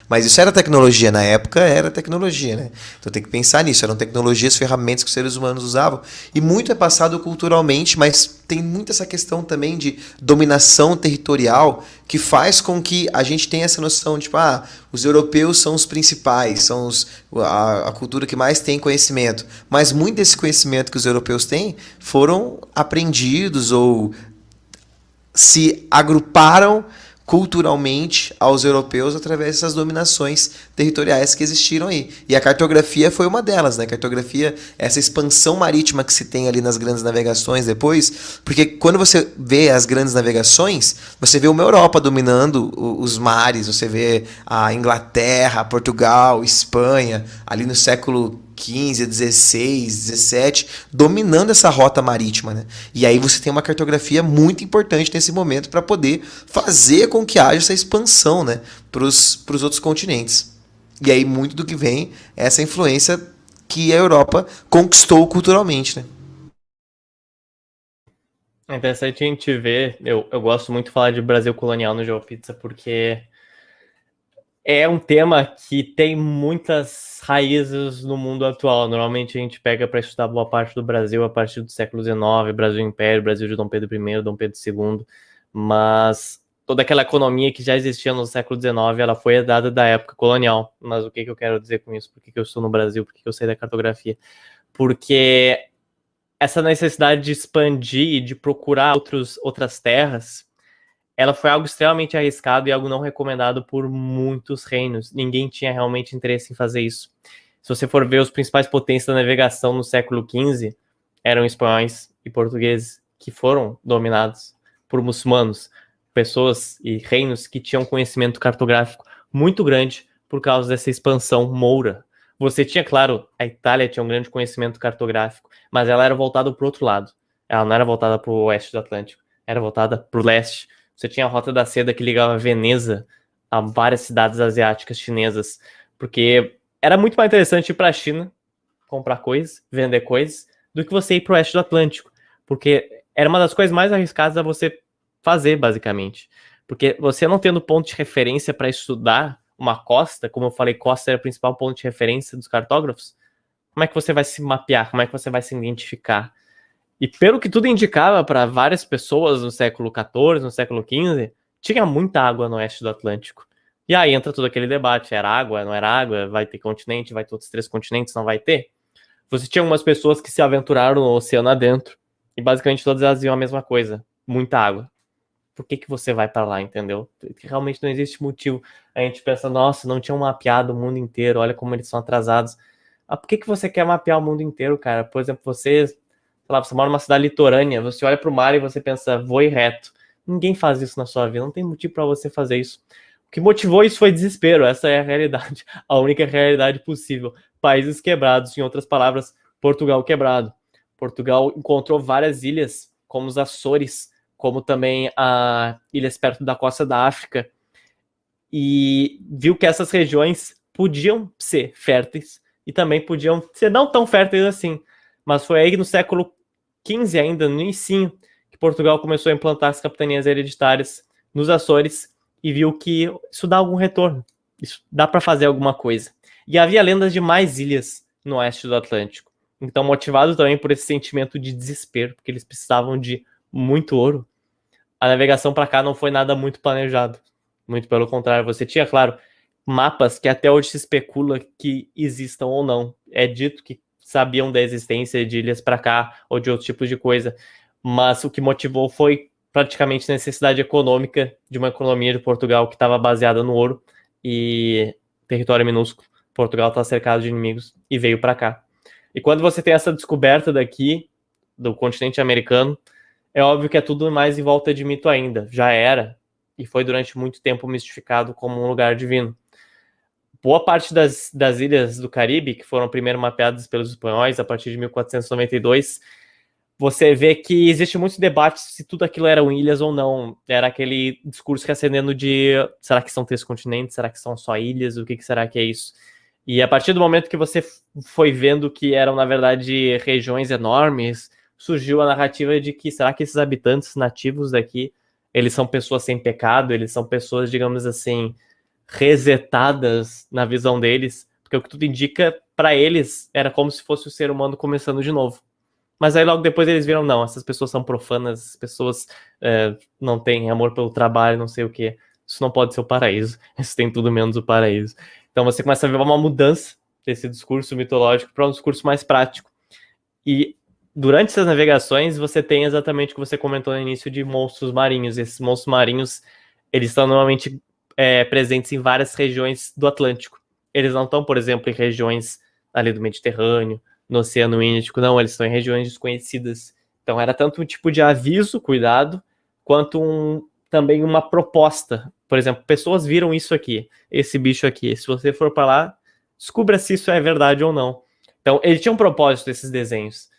Mas isso era tecnologia na época, era tecnologia, né? Então tem que pensar nisso, eram tecnologias, ferramentas que os seres humanos usavam. E muito é passado culturalmente, mas tem muito essa questão também de dominação territorial que faz com que a gente tenha essa noção de, tipo, os europeus são os principais, são a cultura que mais tem conhecimento. Mas muito desse conhecimento que os europeus têm foram aprendidos ou se agruparam culturalmente aos europeus através dessas dominações territoriais que existiram aí. E a cartografia foi uma delas, né? A cartografia, essa expansão marítima que se tem ali nas grandes navegações depois, porque quando você vê as grandes navegações, você vê uma Europa dominando os mares, você vê a Inglaterra, Portugal, Espanha, ali no século XV, XVI, XVII, dominando essa rota marítima, né? E aí você tem uma cartografia muito importante nesse momento para poder fazer com que haja essa expansão, né, para os outros continentes. E aí muito do que vem é essa influência que a Europa conquistou culturalmente, né? É interessante a gente ver, eu gosto muito de falar de Brasil colonial no GeoPizza, porque é um tema que tem muitas raízes no mundo atual. Normalmente a gente pega para estudar boa parte do Brasil a partir do século XIX, Brasil Império, Brasil de Dom Pedro I, Dom Pedro II, mas toda aquela economia que já existia no século XIX, ela foi herdada da época colonial. Mas o que eu quero dizer com isso? Por que eu estou no Brasil? Por que eu sei da cartografia? Porque essa necessidade de expandir e de procurar outras terras, ela foi algo extremamente arriscado e algo não recomendado por muitos reinos. Ninguém tinha realmente interesse em fazer isso. Se você for ver os principais potências da navegação no século XV, eram espanhóis e portugueses, que foram dominados por muçulmanos, pessoas e reinos que tinham conhecimento cartográfico muito grande por causa dessa expansão moura. Você tinha, claro, a Itália tinha um grande conhecimento cartográfico, mas ela era voltada para o outro lado. Ela não era voltada para o oeste do Atlântico, era voltada para o leste. Você tinha a Rota da Seda que ligava Veneza a várias cidades asiáticas chinesas, porque era muito mais interessante ir para a China, comprar coisas, vender coisas, do que você ir para o oeste do Atlântico, porque era uma das coisas mais arriscadas a você fazer, basicamente. Porque você não tendo ponto de referência para estudar uma costa, como eu falei, costa era o principal ponto de referência dos cartógrafos, como é que você vai se mapear? Como é que você vai se identificar? E pelo que tudo indicava para várias pessoas no século XIV, no século XV, tinha muita água no oeste do Atlântico. E aí entra todo aquele debate, era água, não era água, vai ter continente, vai ter outros 3 continentes, não vai ter? Você tinha umas pessoas que se aventuraram no oceano adentro, e basicamente todas elas diziam a mesma coisa, muita água. Por que você vai para lá, entendeu? Realmente não existe motivo. A gente pensa, nossa, não tinham mapeado o mundo inteiro, olha como eles são atrasados. Por que você quer mapear o mundo inteiro, cara? Por exemplo, sei lá, você mora numa cidade litorânea, você olha para o mar e você pensa, vou ir reto. Ninguém faz isso na sua vida, não tem motivo para você fazer isso. O que motivou isso foi desespero, essa é a realidade, a única realidade possível. Países quebrados, em outras palavras, Portugal quebrado. Portugal encontrou várias ilhas, como os Açores, como também ilhas perto da costa da África, e viu que essas regiões podiam ser férteis e também podiam ser não tão férteis assim. Mas foi aí no século XV, ainda no início, que Portugal começou a implantar as capitanias hereditárias nos Açores e viu que isso dá algum retorno, isso dá para fazer alguma coisa. E havia lendas de mais ilhas no oeste do Atlântico. Então, motivado também por esse sentimento de desespero, porque eles precisavam de muito ouro, a navegação para cá não foi nada muito planejado. Muito pelo contrário, você tinha, claro, mapas que até hoje se especula que existam ou não. É dito que sabiam da existência de ilhas para cá ou de outros tipos de coisa, mas o que motivou foi praticamente a necessidade econômica de uma economia de Portugal que estava baseada no ouro e território minúsculo. Portugal está cercado de inimigos e veio para cá. E quando você tem essa descoberta daqui, do continente americano, é óbvio que é tudo mais em volta de mito ainda. Já era, e foi durante muito tempo mistificado como um lugar divino. Boa parte das ilhas do Caribe, que foram primeiro mapeadas pelos espanhóis a partir de 1492, você vê que existe muito debate se tudo aquilo eram ilhas ou não. Era aquele discurso reacendendo de será que são 3 continentes? Será que são só ilhas? O que será que é isso? E a partir do momento que você foi vendo que eram, na verdade, regiões enormes, surgiu a narrativa de que será que esses habitantes nativos daqui, eles são pessoas sem pecado? Eles são pessoas, digamos assim, resetadas na visão deles, porque o que tudo indica, para eles, era como se fosse o ser humano começando de novo. Mas aí logo depois eles viram, não, essas pessoas são profanas, essas pessoas não têm amor pelo trabalho, não sei o quê. Isso não pode ser o paraíso, isso tem tudo menos o paraíso. Então você começa a ver uma mudança desse discurso mitológico para um discurso mais prático. E durante essas navegações você tem exatamente o que você comentou no início de monstros marinhos. Esses monstros marinhos, eles estão normalmente presentes em várias regiões do Atlântico. Eles não estão, por exemplo, em regiões ali do Mediterrâneo, no Oceano Índico, não, eles estão em regiões desconhecidas. Então era tanto um tipo de aviso, cuidado, quanto também uma proposta. Por exemplo, pessoas viram isso aqui, esse bicho aqui. Se você for para lá, descubra se isso é verdade ou não. Então, ele tinha um propósito, esses desenhos.